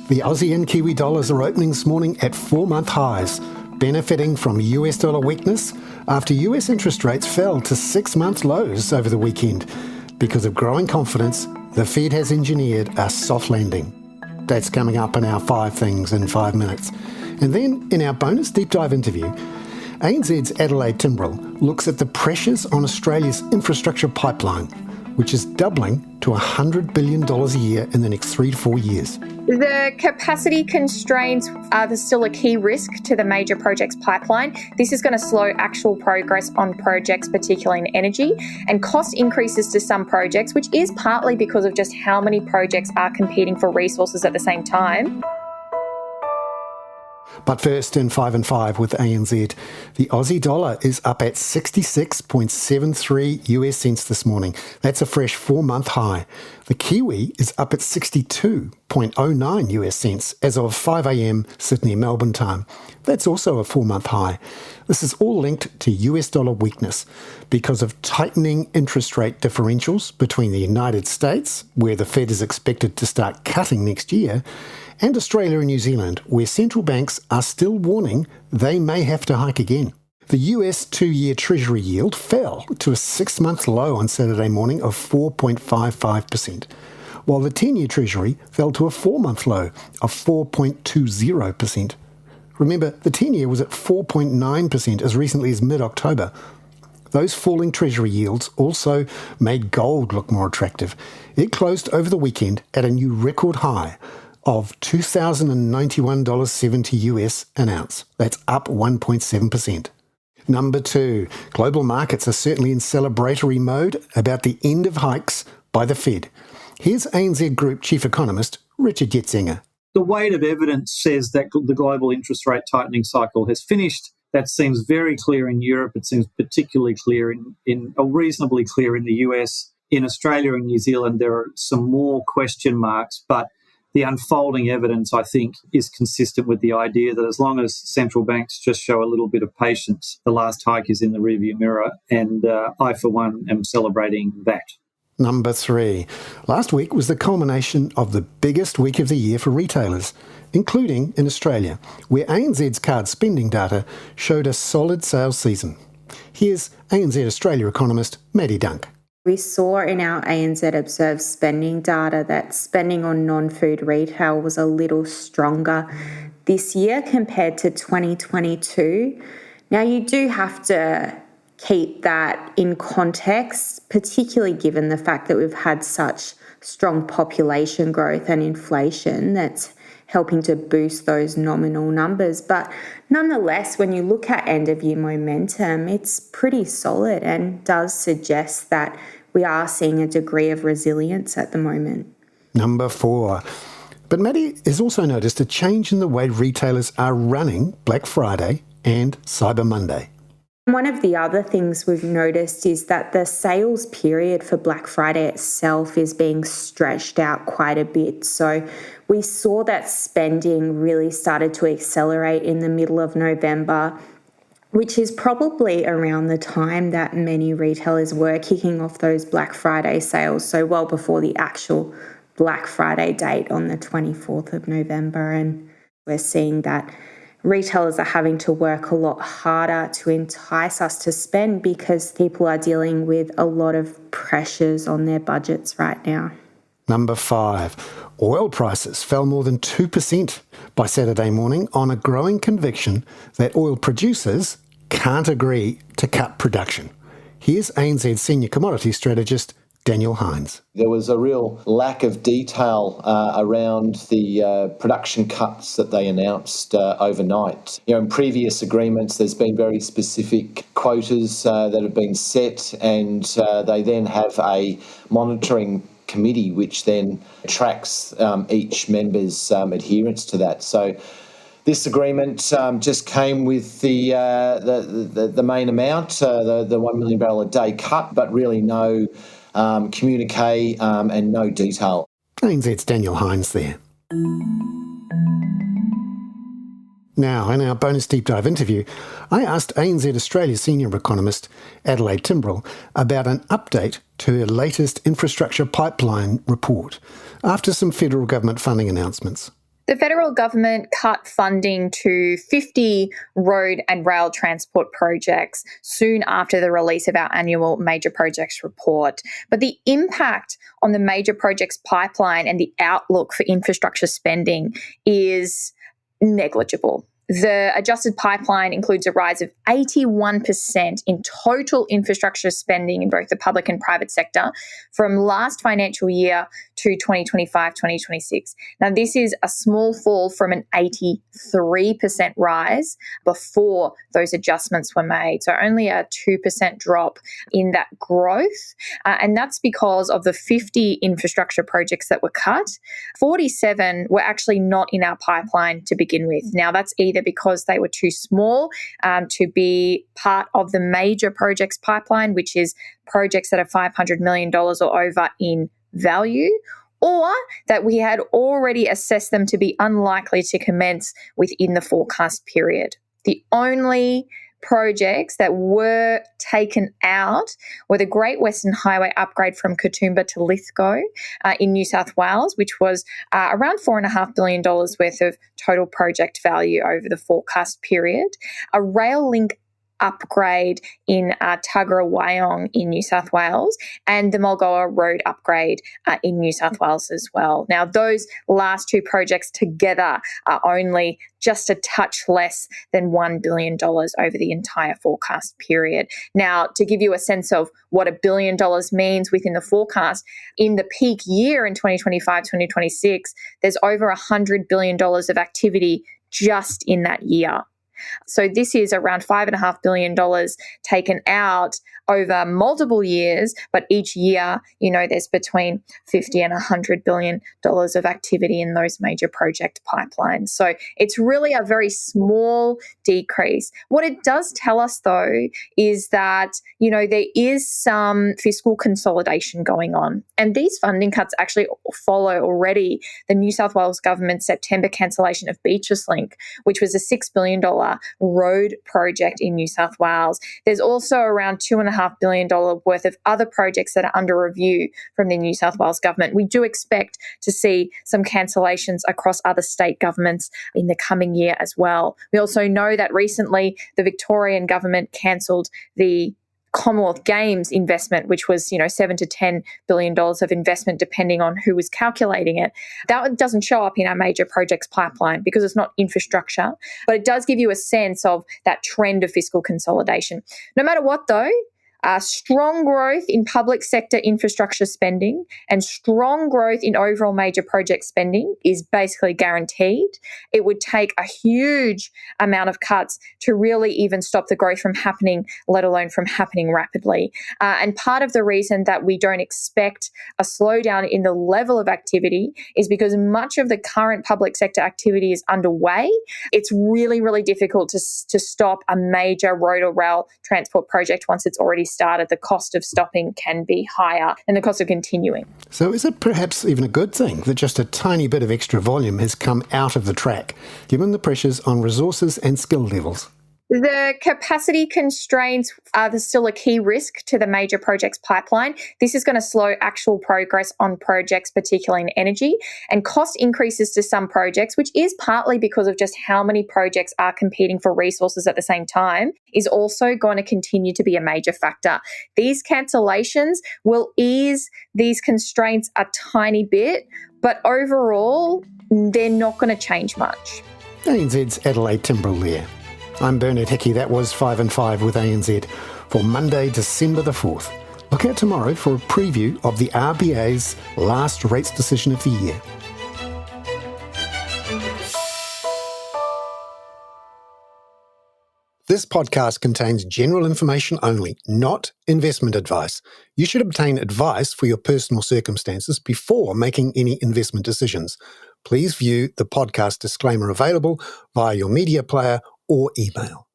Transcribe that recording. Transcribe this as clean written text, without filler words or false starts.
The Aussie and Kiwi dollars are opening this morning at 4-month highs, benefiting from US dollar weakness after US interest rates fell to 6-month lows over the weekend. Because of growing confidence, the Fed has engineered a soft landing. That's coming up in our 5 things in 5 minutes. And then, in our bonus deep dive interview, ANZ's Adelaide Timbrell looks at the pressures on Australia's infrastructure pipeline, which is doubling to $100 billion a year in the next 3 to 4 years. The capacity constraints are still a key risk to the major projects pipeline. This is going to slow actual progress on projects, particularly in energy, and cost increases to some projects, which is partly because of just how many projects are competing for resources at the same time. But first, in 5 and 5 with ANZ, the Aussie dollar is up at 66.73 US cents this morning. That's a fresh 4-month high. The Kiwi is up at 62.09 US cents as of 5 a.m. Sydney and Melbourne time. That's also a 4-month high. This is all linked to US dollar weakness because of tightening interest rate differentials between the United States, where the Fed is expected to start cutting next year, and Australia and New Zealand, where central banks are still warning they may have to hike again. The US 2-year Treasury yield fell to a 6-month low on Saturday morning of 4.55%, while the 10-year Treasury fell to a 4-month low of 4.20%. Remember, the 10-year was at 4.9% as recently as mid-October. Those falling Treasury yields also made gold look more attractive. It closed over the weekend at a new record high of $2,091.70 US an ounce. That's up 1.7%. Number 2, global markets are certainly in celebratory mode about the end of hikes by the Fed. Here's ANZ Group Chief Economist Richard Yetzinger. The weight of evidence says that the global interest rate tightening cycle has finished. That seems very clear in Europe. It seems particularly clear reasonably clear in the US. In Australia and New Zealand, there are some more question marks, but the unfolding evidence, I think, is consistent with the idea that as long as central banks just show a little bit of patience, the last hike is in the rearview mirror, and I, for one, am celebrating that. Number 3. Last week was the culmination of the biggest week of the year for retailers, including in Australia, where ANZ's card spending data showed a solid sales season. Here's ANZ Australia economist Maddie Dunk. We saw in our ANZ Observed spending data that spending on non-food retail was a little stronger this year compared to 2022. Now, you do have to keep that in context, particularly given the fact that we've had such strong population growth and inflation that's helping to boost those nominal numbers. But nonetheless, when you look at end-of-year momentum, it's pretty solid and does suggest that we are seeing a degree of resilience at the moment. Number 4. But Maddie has also noticed a change in the way retailers are running Black Friday and Cyber Monday. One of the other things we've noticed is that the sales period for Black Friday itself is being stretched out quite a bit. So we saw that spending really started to accelerate in the middle of November, which is probably around the time that many retailers were kicking off those Black Friday sales, so well before the actual Black Friday date on the 24th of November. And we're seeing that retailers are having to work a lot harder to entice us to spend because people are dealing with a lot of pressures on their budgets right now. Number 5. Oil prices fell more than 2% by Saturday morning on a growing conviction that oil producers can't agree to cut production. Here's ANZ Senior Commodity Strategist Daniel Hines. There was a real lack of detail around the production cuts that they announced overnight. In previous agreements, there's been very specific quotas that have been set, and they then have a monitoring committee which then tracks each member's adherence to that. So this agreement just came with the main amount, the 1 million barrel a day cut, but really no communique and no detail. ANZ's Daniel Hines there. Now, in our bonus deep dive interview, I asked ANZ Australia senior economist Adelaide Timbrell about an update to her latest infrastructure pipeline report after some federal government funding announcements. The federal government cut funding to 50 road and rail transport projects soon after the release of our annual major projects report. But the impact on the major projects pipeline and the outlook for infrastructure spending is negligible. The adjusted pipeline includes a rise of 81% in total infrastructure spending in both the public and private sector from last financial year to 2025-2026. Now, this is a small fall from an 83% rise before those adjustments were made. So only a 2% drop in that growth. And that's because of the 50 infrastructure projects that were cut. 47 were actually not in our pipeline to begin with. Now, that's either because they were too small to be part of the major projects pipeline, which is projects that are $500 million or over in value, or that we had already assessed them to be unlikely to commence within the forecast period. The only projects that were taken out were the Great Western Highway upgrade from Katoomba to Lithgow in New South Wales, which was around $4.5 billion worth of total project value over the forecast period. A rail link upgrade in Tuggerah Wyong in New South Wales, and the Mulgoa Road upgrade in New South Wales as well. Now, those last two projects together are only just a touch less than $1 billion over the entire forecast period. Now, to give you a sense of what $1 billion means within the forecast, in the peak year in 2025-2026, there's over $100 billion of activity just in that year. So this is around $5.5 billion taken out over multiple years, but each year, there's between $50 and $100 billion of activity in those major project pipelines. So it's really a very small decrease. What it does tell us, though, is that, there is some fiscal consolidation going on. And these funding cuts actually follow already the New South Wales government's September cancellation of Beaches Link, which was a $6 billion road project in New South Wales. There's also around $2.5 billion worth of other projects that are under review from the New South Wales government. We do expect to see some cancellations across other state governments in the coming year as well. We also know that recently the Victorian government cancelled the Commonwealth Games investment, which was, $7 to $10 billion of investment, depending on who was calculating it. That doesn't show up in our major projects pipeline because it's not infrastructure, but it does give you a sense of that trend of fiscal consolidation. No matter what, though, strong growth in public sector infrastructure spending and strong growth in overall major project spending is basically guaranteed. It would take a huge amount of cuts to really even stop the growth from happening, let alone from happening rapidly. And part of the reason that we don't expect a slowdown in the level of activity is because much of the current public sector activity is underway. It's really, really difficult to stop a major road or rail transport project once it's already started. The cost of stopping can be higher than the cost of continuing. So is it perhaps even a good thing that just a tiny bit of extra volume has come out of the track, given the pressures on resources and skill levels? The capacity constraints are still a key risk to the major projects pipeline. This is going to slow actual progress on projects, particularly in energy, and cost increases to some projects, which is partly because of just how many projects are competing for resources at the same time, is also going to continue to be a major factor. These cancellations will ease these constraints a tiny bit, but overall, they're not going to change much. ANZ's Adelaide Timbrell there. I'm Bernard Hickey. That was 5 and 5 with ANZ for Monday, December the 4th. Look out tomorrow for a preview of the RBA's last rates decision of the year. This podcast contains general information only, not investment advice. You should obtain advice for your personal circumstances before making any investment decisions. Please view the podcast disclaimer available via your media player or email.